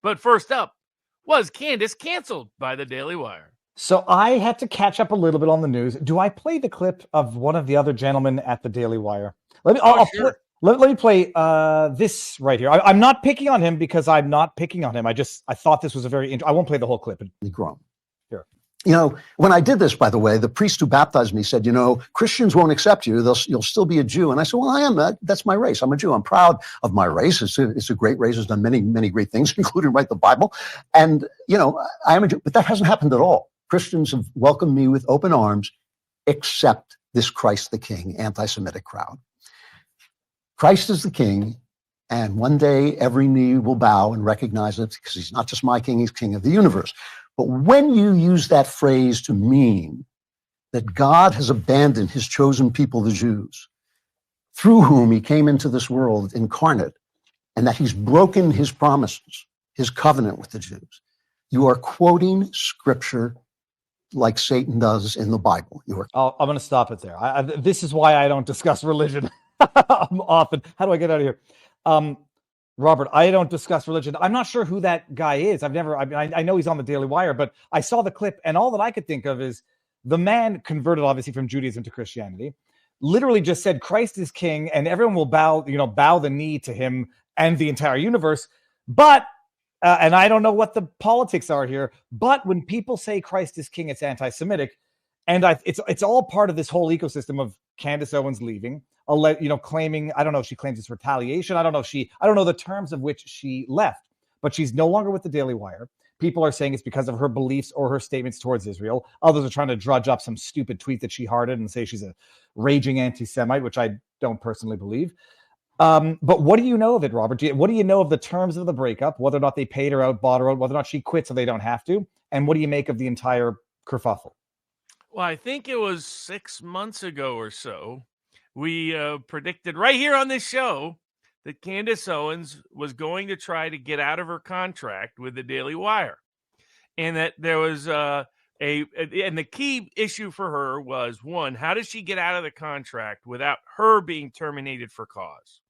But first up, was Candace canceled by the Daily Wire? So I had to catch up a little bit on the news. Do I play the clip of one of the other gentlemen at the Daily Wire? Sure. Let me play this right here. I'm not picking on him because I'm not picking on him. I thought this was a very I won't play the whole clip. Grown. Here. You know, when I did this, by the way, the priest who baptized me said, you know, Christians won't accept you. You'll still be a Jew. And I said, well, I am. That's my race. I'm a Jew. I'm proud of my race. It's a great race. It's done many, many great things, including write the Bible. And, you know, I am a Jew. But that hasn't happened at all. Christians have welcomed me with open arms, except this Christ the King, anti-Semitic crowd. Christ is the King, and one day every knee will bow and recognize it, because he's not just my King, he's King of the universe. But when you use that phrase to mean that God has abandoned his chosen people, the Jews, through whom he came into this world incarnate, and that he's broken his promises, his covenant with the Jews, you are quoting scripture like Satan does in the Bible. I'm going to stop it there. This is why I don't discuss religion often. How do I get out of here? Robert, I don't discuss religion. I'm not sure who that guy is. I know he's on the Daily Wire, but I saw the clip, and all that I could think of is the man converted, obviously, from Judaism to Christianity, literally just said Christ is king, and everyone will bow the knee to him and the entire universe. But and I don't know what the politics are here, but when people say Christ is king, it's anti-Semitic, and it's all part of this whole ecosystem of Candace Owens leaving, claiming, I don't know if she claims it's retaliation. I don't know the terms of which she left, but she's no longer with the Daily Wire. People are saying it's because of her beliefs or her statements towards Israel. Others are trying to drudge up some stupid tweet that she hearted and say she's a raging anti-Semite, which I don't personally believe. But what do you know of it, Robert? What do you know of the terms of the breakup, whether or not they paid her out, bought her out, whether or not she quit so they don't have to? And what do you make of the entire kerfuffle? Well, I think it was 6 months ago or so, we predicted right here on this show that Candace Owens was going to try to get out of her contract with the Daily Wire. And that there was and the key issue for her was, one, how does she get out of the contract without her being terminated for cause?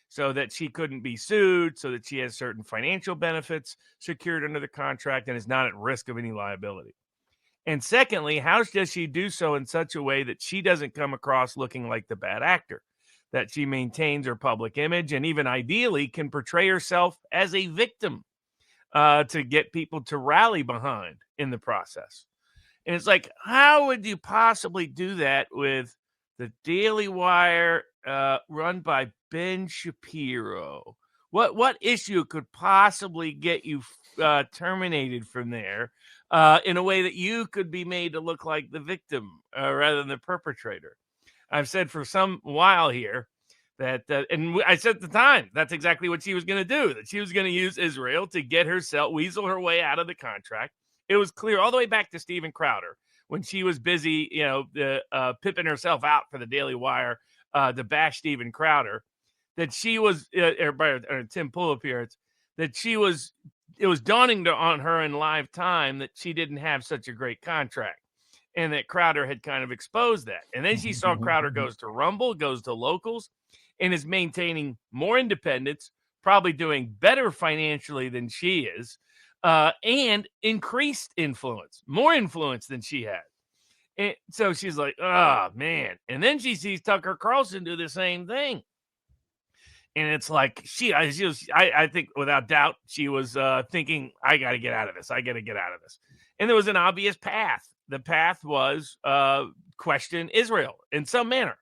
So that she couldn't be sued, so that she has certain financial benefits secured under the contract and is not at risk of any liability. And secondly, how does she do so in such a way that she doesn't come across looking like the bad actor, that she maintains her public image and even ideally can portray herself as a victim to get people to rally behind in the process? And it's like, how would you possibly do that with the Daily Wire run by Ben Shapiro? What issue could possibly get you terminated from there in a way that you could be made to look like the victim rather than the perpetrator? I've said for some while here that, and I said at the time, that's exactly what she was going to do, that she was going to use Israel to get herself, weasel her way out of the contract. It was clear all the way back to Steven Crowder when she was busy, pimping herself out for the Daily Wire to bash Steven Crowder, that she was, Tim Pool appearance, that it was dawning on her in live time that she didn't have such a great contract, and that Crowder had kind of exposed that. And then she saw Crowder goes to Rumble, goes to locals, and is maintaining more independence, probably doing better financially than she is, and increased influence, more influence than she had. And so she's like, oh, man. And then she sees Tucker Carlson do the same thing. And it's like, I think without doubt, she was thinking, I got to get out of this. I got to get out of this. And there was an obvious path. The path was question Israel in some manner.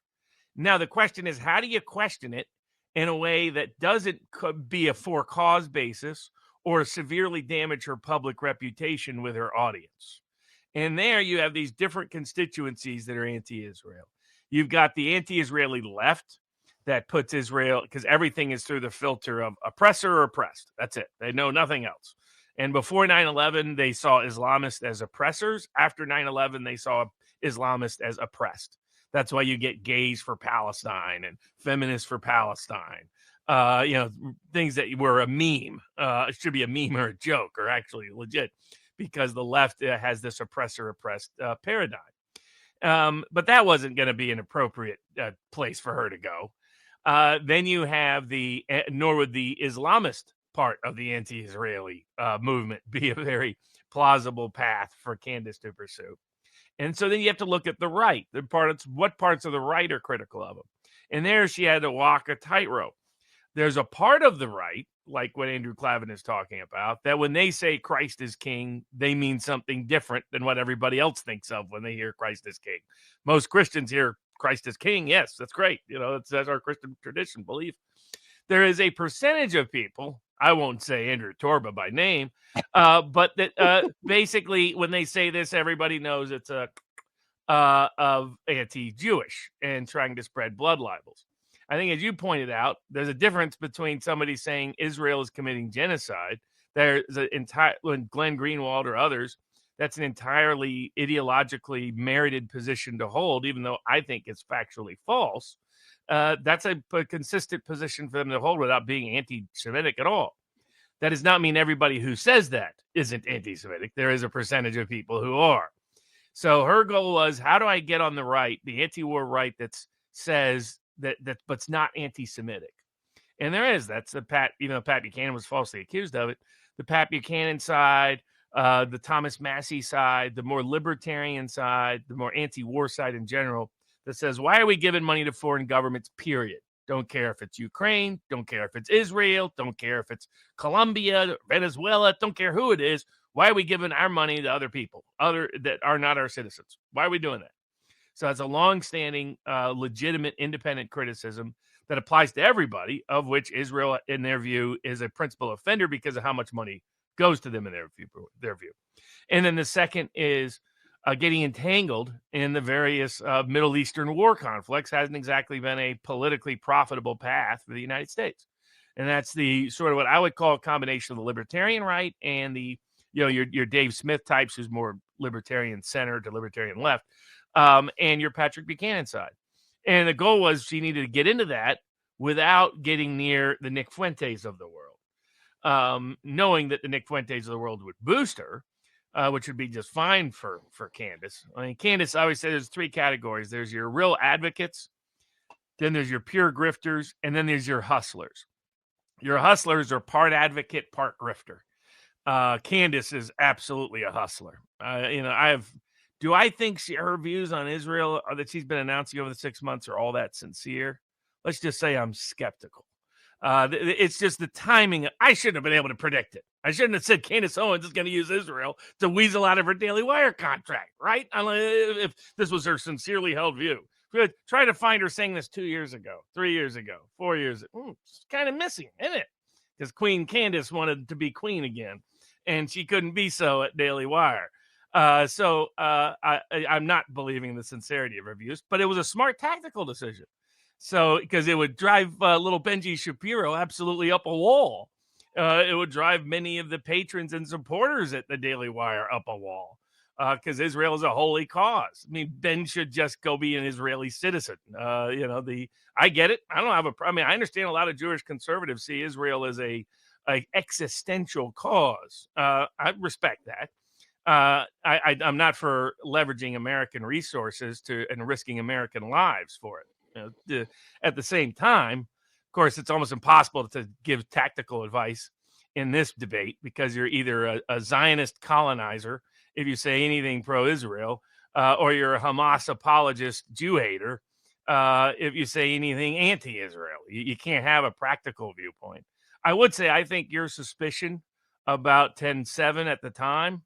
Now, the question is, how do you question it in a way that doesn't be a for-cause basis or severely damage her public reputation with her audience? And there you have these different constituencies that are anti-Israel. You've got the anti-Israeli left that puts Israel, because everything is through the filter of oppressor or oppressed. That's it. They know nothing else. And before 9/11, they saw Islamists as oppressors. After 9/11, they saw Islamists as oppressed. That's why you get gays for Palestine and feminists for Palestine. Things that were a meme. It should be a meme or a joke or actually legit, because the left has this oppressor-oppressed paradigm. But that wasn't going to be an appropriate place for her to go. Then you have nor would the Islamist part of the anti-Israeli movement be a very plausible path for Candace to pursue. And so then you have to look at the right. What parts of the right are critical of him? And there she had to walk a tightrope. There's a part of the right, like what Andrew Clavin is talking about, that when they say Christ is king, they mean something different than what everybody else thinks of when they hear Christ is king. Most Christians hear Christ is king. Yes, that's great. That's our Christian tradition belief. There is a percentage of people, I won't say Andrew Torba by name, but that basically when they say this, everybody knows it's of anti-Jewish and trying to spread blood libels. I think, as you pointed out, there's a difference between somebody saying Israel is committing genocide. There's when Glenn Greenwald or others, that's an entirely ideologically merited position to hold, even though I think it's factually false. That's a consistent position for them to hold without being anti-Semitic at all. That does not mean everybody who says that isn't anti-Semitic. There is a percentage of people who are. So her goal was, how do I get on the right, the anti-war right that says that but's not anti-Semitic? And there is. That's the Pat Buchanan was falsely accused of it. The Pat Buchanan side, the Thomas Massey side, the more libertarian side, the more anti-war side in general, that says, why are we giving money to foreign governments, period? Don't care if it's Ukraine, don't care if it's Israel, don't care if it's Colombia, Venezuela, don't care who it is. Why are we giving our money to other people, that are not our citizens? Why are we doing that? So it's a long-standing, legitimate, independent criticism that applies to everybody, of which Israel, in their view, is a principal offender because of how much money goes to them in their view. And then the second is getting entangled in the various Middle Eastern war conflicts hasn't exactly been a politically profitable path for the United States. And that's the sort of what I would call a combination of the libertarian right and the, your Dave Smith types, who's more libertarian center to libertarian left, and your Patrick Buchanan side. And the goal was she needed to get into that without getting near the Nick Fuentes of the world, knowing that the Nick Fuentes of the world would boost her, which would be just fine for Candace. I mean, Candace always said there's three categories. There's your real advocates, then there's your pure grifters, and then there's your hustlers. Your hustlers are part advocate, part grifter. Candace is absolutely a hustler. Do I think her views on Israel that she's been announcing over the 6 months are all that sincere? Let's just say I'm skeptical. It's just the timing. I shouldn't have been able to predict it. I shouldn't have said Candace Owens is going to use Israel to weasel out of her Daily Wire contract, right? If this was her sincerely held view. Try to find her saying this 2 years ago, 3 years ago, 4 years ago. It's kind of missing, isn't it? Because Queen Candace wanted to be queen again, and she couldn't be so at Daily Wire. So I'm not believing the sincerity of her views, but it was a smart tactical decision. So, because it would drive little Benji Shapiro absolutely up a wall. It would drive many of the patrons and supporters at the Daily Wire up a wall, because Israel is a holy cause. I mean, Ben should just go be an Israeli citizen. I get it. I don't have I understand a lot of Jewish conservatives see Israel as a existential cause. I respect that. I'm not for leveraging American resources and risking American lives for it. At the same time, of course, it's almost impossible to give tactical advice in this debate, because you're either a Zionist colonizer if you say anything pro-Israel, or you're a Hamas apologist Jew hater if you say anything anti-Israel. You can't have a practical viewpoint. I would say I think your suspicion about 10-7 at the time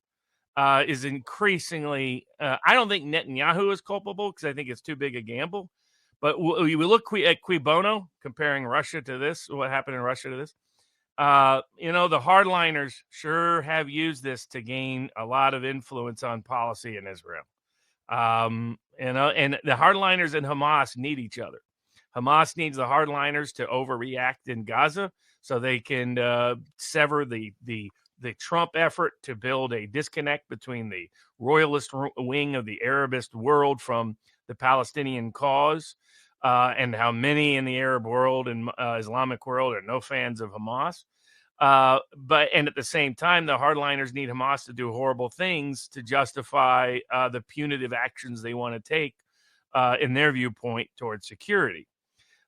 is increasingly. I don't think Netanyahu is culpable, because I think it's too big a gamble. But we look at Cui Bono, comparing Russia to this, what happened in Russia to this. The hardliners sure have used this to gain a lot of influence on policy in Israel. And the hardliners and Hamas need each other. Hamas needs the hardliners to overreact in Gaza so they can sever the Trump effort to build a disconnect between the royalist wing of the Arabist world from the Palestinian cause, and how many in the Arab world and Islamic world are no fans of Hamas. But at the same time, the hardliners need Hamas to do horrible things to justify the punitive actions they want to take in their viewpoint towards security.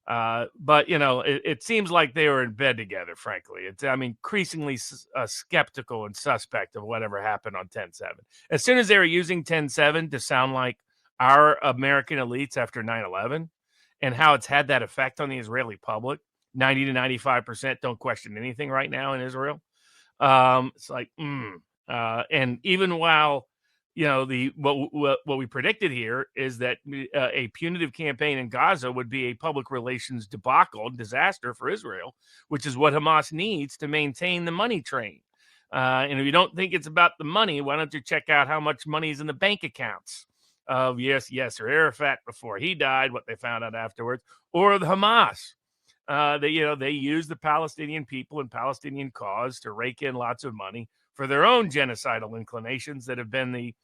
But it seems like they were in bed together. Frankly, I'm increasingly skeptical and suspect of whatever happened on 10/7. As soon as they were using 10/7 to sound like our American elites after 9/11, and how it's had that effect on the Israeli public, 90 to 95% don't question anything right now in Israel. It's like, and even while what we predicted here is that a punitive campaign in Gaza would be a public relations debacle, disaster for Israel, which is what Hamas needs to maintain the money train. And if you don't think it's about the money, why don't you check out how much money is in the bank accounts of Yasser Arafat before he died, what they found out afterwards, or the Hamas. They use the Palestinian people and Palestinian cause to rake in lots of money for their own genocidal inclinations that have been the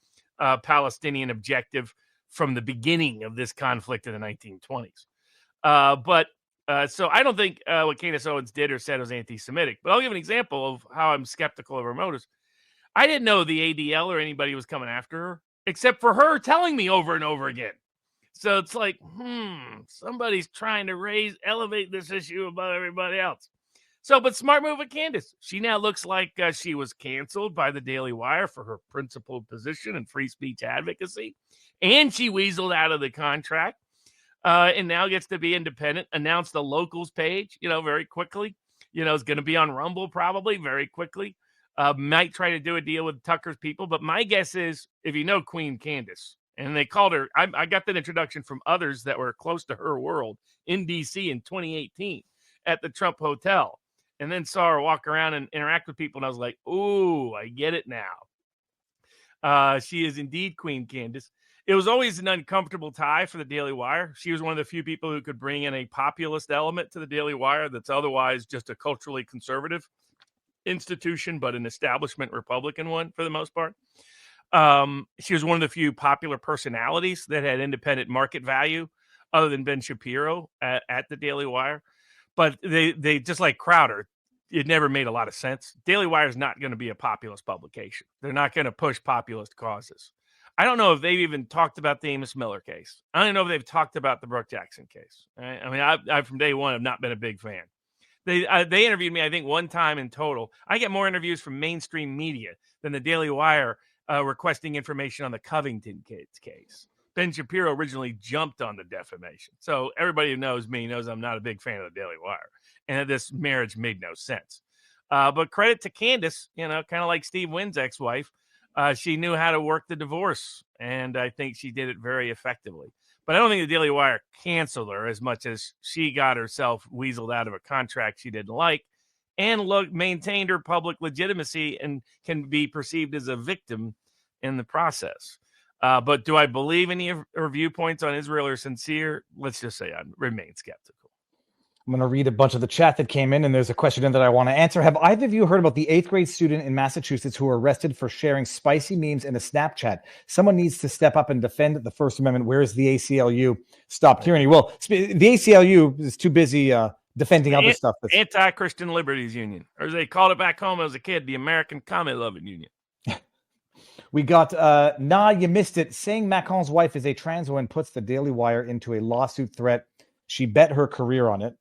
Palestinian objective from the beginning of this conflict in the 1920s. So I don't think what Candace Owens did or said was anti-Semitic, but I'll give an example of how I'm skeptical of her motives. I didn't know the ADL or anybody was coming after her, except for her telling me over and over again. So it's like, somebody's trying to elevate this issue above everybody else. So, but smart move of Candace. She now looks like she was canceled by the Daily Wire for her principled position in free speech advocacy. And she weaseled out of the contract and now gets to be independent, announced the locals page, very quickly. Is going to be on Rumble probably very quickly. Might try to do a deal with Tucker's people. But my guess is, if you know Queen Candace, and they called her, I got that introduction from others that were close to her world in D.C. in 2018 at the Trump Hotel. And then saw her walk around and interact with people. And I was like, ooh, I get it now. She is indeed Queen Candace. It was always an uncomfortable tie for the Daily Wire. She was one of the few people who could bring in a populist element to the Daily Wire that's otherwise just a culturally conservative institution, but an establishment Republican one for the most part. She was one of the few popular personalities that had independent market value other than Ben Shapiro at the Daily Wire. But they just like Crowder, it never made a lot of sense. Daily Wire is not going to be a populist publication. They're not going to push populist causes. I don't know if they've even talked about the Amos Miller case. I don't know if they've talked about the Brooke Jackson case. Right? I mean, I from day one have not been a big fan. They interviewed me, I think, one time in total. I get more interviews from mainstream media than the Daily Wire requesting information on the Covington kids case. Ben Shapiro originally jumped on the defamation. So everybody who knows me knows I'm not a big fan of the Daily Wire. And this marriage made no sense. But credit to Candace, kind of like Steve Wynn's ex-wife. She knew how to work the divorce. And I think she did it very effectively. But I don't think the Daily Wire canceled her as much as she got herself weaseled out of a contract she didn't like and maintained her public legitimacy and can be perceived as a victim in the process. But do I believe any of her viewpoints on Israel are sincere? Let's just say I remain skeptical. I'm going to read a bunch of the chat that came in, and there's a question in that I want to answer. Have either of you heard about the 8th grade student in Massachusetts who were arrested for sharing spicy memes in a Snapchat? Someone needs to step up and defend the First Amendment. Where is the ACLU? Stop tyranny. Well, the ACLU is too busy defending other stuff. Anti-Christian Liberties Union, or as they called it back home as a kid, the American Common-Loving Union. We got, you missed it. Saying Macron's wife is a trans woman puts the Daily Wire into a lawsuit threat. She bet her career on it.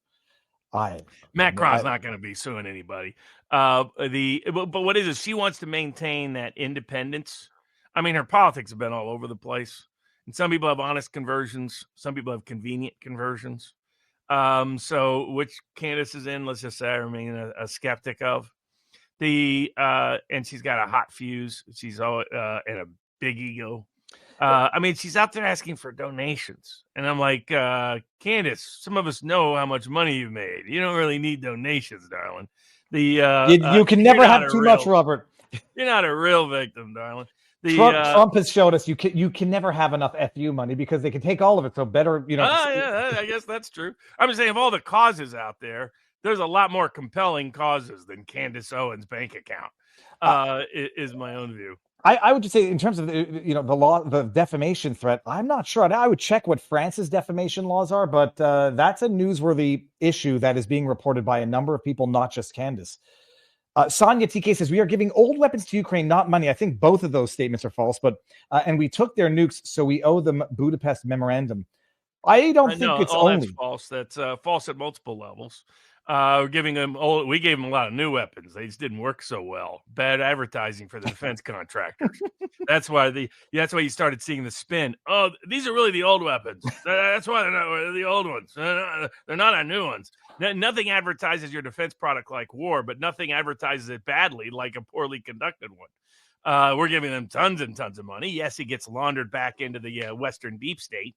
Macron's not going to be suing anybody. But what is she wants to maintain that independence. I mean, her politics have been all over the place. And some people have honest conversions. Some people have convenient conversions. So which Candace is in, let's just say I remain a skeptic of. And she's got a hot fuse. She's all and a big ego. I mean, she's out there asking for donations, and I'm like, Candace, some of us know how much money you've made. You don't really need donations, darling. You can never have too much, Robert. You're not a real victim, darling. Trump has showed us you can never have enough FU money because they can take all of it. So better, yeah, I guess that's true. I'm just saying, of all the causes out there, there's a lot more compelling causes than Candace Owens' bank account. Is my own view. I would just say, in terms of the law, the defamation threat, I'm not sure. I would check what France's defamation laws are, but that's a newsworthy issue that is being reported by a number of people, not just Candace. Sonia TK says, we are giving old weapons to Ukraine, not money. I think both of those statements are false, but and we took their nukes, so we owe them Budapest Memorandum. I don't think No, it's all that's only. false. That's false at multiple levels. Giving them we gave them a lot of new weapons. They just didn't work so well. Bad advertising for the defense contractors. That's why you started seeing the spin. Oh, these are really the old weapons. That's why they're not the old ones. They're not our new ones. Nothing advertises your defense product like war, but nothing advertises it badly like a poorly conducted one. We're giving them tons and tons of money. Yes, it gets laundered back into the Western deep state.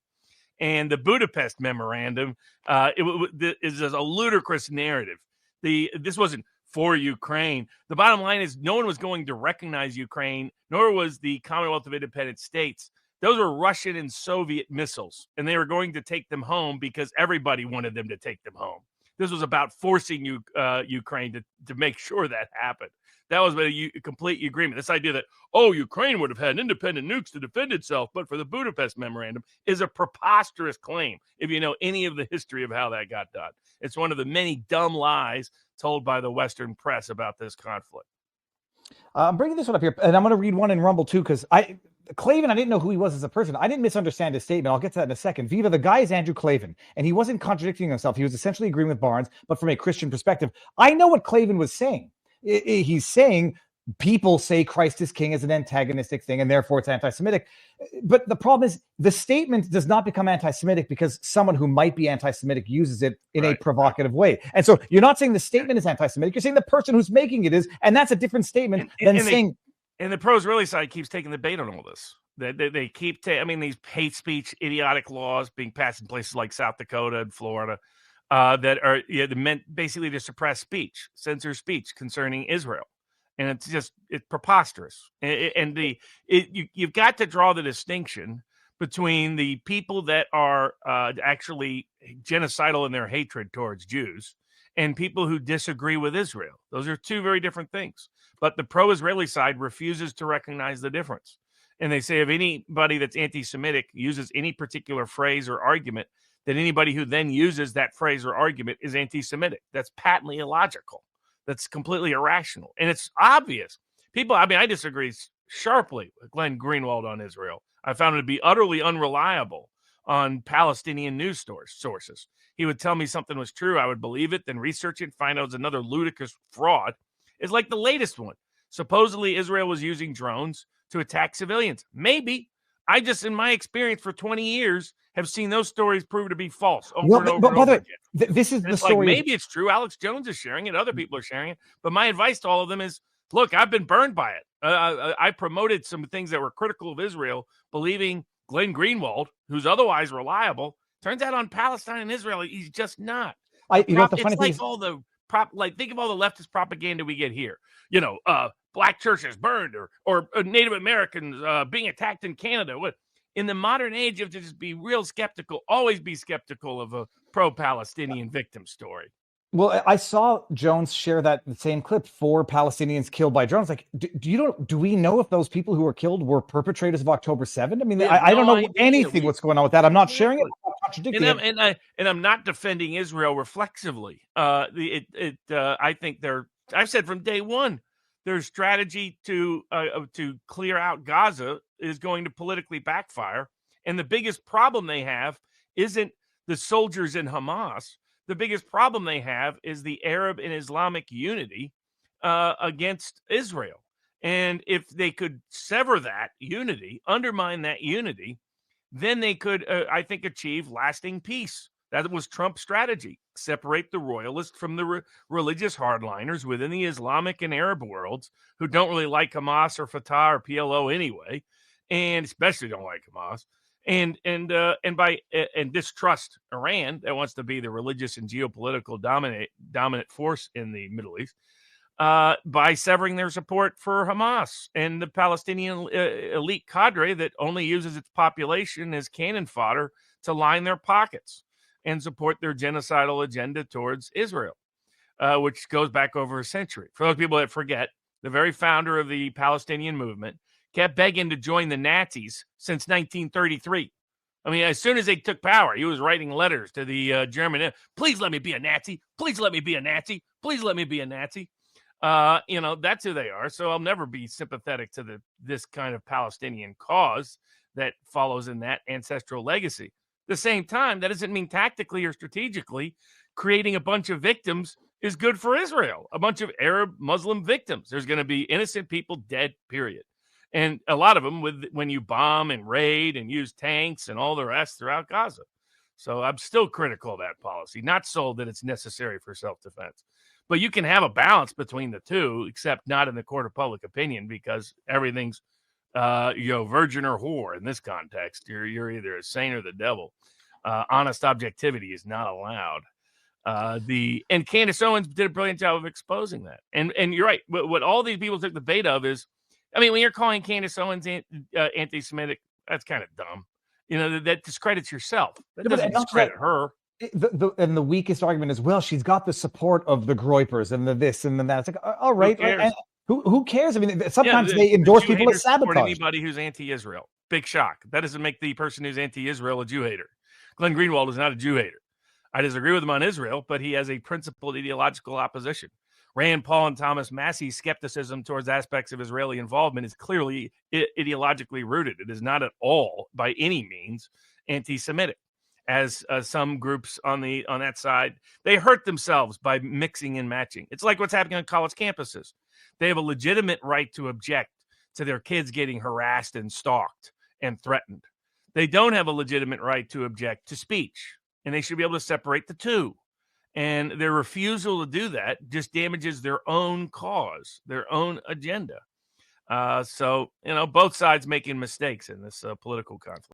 And the Budapest Memorandum is a ludicrous narrative. This wasn't for Ukraine. The bottom line is no one was going to recognize Ukraine, nor was the Commonwealth of Independent States. Those were Russian and Soviet missiles, and they were going to take them home because everybody wanted them to take them home. This was about forcing Ukraine to make sure that happened. That was a complete agreement. This idea that, Ukraine would have had independent nukes to defend itself, but for the Budapest Memorandum is a preposterous claim if you know any of the history of how that got done. It's one of the many dumb lies told by the Western press about this conflict. I'm bringing this one up here, and I'm going to read one in Rumble too, because Klavan, I didn't know who he was as a person. I didn't misunderstand his statement. I'll get to that in a second. Viva, the guy is Andrew Klavan, and he wasn't contradicting himself. He was essentially agreeing with Barnes, but from a Christian perspective. I know what Klavan was saying. He's saying people say Christ is king as an antagonistic thing, and therefore it's anti-Semitic. But the problem is the statement does not become anti-Semitic because someone who might be anti-Semitic uses it in a provocative way. And so you're not saying the statement is anti-Semitic. You're saying the person who's making it is, and that's a different statement than saying... And the pro-Israeli side keeps taking the bait on all this. They keep these hate speech, idiotic laws being passed in places like South Dakota and Florida that are meant basically to suppress speech, censor speech concerning Israel. And it's preposterous. You've got to draw the distinction between the people that are actually genocidal in their hatred towards Jews and people who disagree with Israel. Those are two very different things. But the pro-Israeli side refuses to recognize the difference. And they say if anybody that's anti-Semitic uses any particular phrase or argument, that anybody who then uses that phrase or argument is anti-Semitic. That's patently illogical. That's completely irrational. And it's obvious. I disagree sharply with Glenn Greenwald on Israel. I found it to be utterly unreliable on Palestinian news sources. He would tell me something was true. I would believe it, then research it, find out it's another ludicrous fraud. It's like the latest one. Supposedly Israel was using drones to attack civilians. Maybe. I just, in my experience for 20 years, have seen those stories prove to be false over and over again. This is the story. Like, maybe it's true. Alex Jones is sharing it. Other people are sharing it. But my advice to all of them is, look, I've been burned by it. I promoted some things that were critical of Israel, believing Glenn Greenwald, who's otherwise reliable, turns out on Palestine and Israel, he's just not. The funny thing is, think of all the leftist propaganda we get here. Black churches burned or Native Americans being attacked in Canada. In the modern age, you have to just be real skeptical, always be skeptical of a pro-Palestinian victim story. Well, I saw Jones share that same clip, 4 Palestinians killed by drones. Like, do we know if those people who were killed were perpetrators of October 7th? I mean, I don't know anything what's going on with that. I'm not sharing it. I'm contradicting it. And I'm not defending Israel reflexively. I think I've said from day one, their strategy to clear out Gaza is going to politically backfire. And the biggest problem they have isn't the soldiers in Hamas. The biggest problem they have is the Arab and Islamic unity against Israel. And if they could sever that unity, undermine that unity, then they could, I think, achieve lasting peace. That was Trump's strategy. Separate the royalists from the religious hardliners within the Islamic and Arab worlds who don't really like Hamas or Fatah or PLO anyway, and especially don't like Hamas. And distrust Iran that wants to be the religious and geopolitical dominant force in the Middle East by severing their support for Hamas and the Palestinian elite cadre that only uses its population as cannon fodder to line their pockets and support their genocidal agenda towards Israel, which goes back over a century. For those people that forget, the very founder of the Palestinian movement kept begging to join the Nazis since 1933. I mean, as soon as they took power, he was writing letters to the German, please let me be a Nazi. Please let me be a Nazi. Please let me be a Nazi. That's who they are. So I'll never be sympathetic to this kind of Palestinian cause that follows in that ancestral legacy. the same time, that doesn't mean tactically or strategically creating a bunch of victims is good for Israel. A bunch of Arab Muslim victims. There's going to be innocent people dead, period. And a lot of them when you bomb and raid and use tanks and all the rest throughout Gaza. So I'm still critical of that policy, not sold that it's necessary for self-defense. But you can have a balance between the two, except not in the court of public opinion, because everything's virgin or whore in this context. You're either a saint or the devil. Honest objectivity is not allowed. And Candace Owens did a brilliant job of exposing that. And you're right. What all these people took the bait of is, I mean, when you're calling Candace Owens anti-Semitic, that's kind of dumb. You know, that discredits yourself. That doesn't discredit her. And the weakest argument is, well, she's got the support of the Groypers and the this and the that. It's like, all right, who cares? I mean, sometimes they endorse people as sabotage. Anybody who's anti-Israel, big shock. That doesn't make the person who's anti-Israel a Jew hater. Glenn Greenwald is not a Jew hater. I disagree with him on Israel, but he has a principled ideological opposition. Rand Paul and Thomas Massey's skepticism towards aspects of Israeli involvement is clearly ideologically rooted. It is not at all, by any means, anti-Semitic. As some groups on that side, they hurt themselves by mixing and matching. It's like what's happening on college campuses. They have a legitimate right to object to their kids getting harassed and stalked and threatened. They don't have a legitimate right to object to speech, and they should be able to separate the two. And their refusal to do that just damages their own cause, their own agenda. So, both sides making mistakes in this political conflict.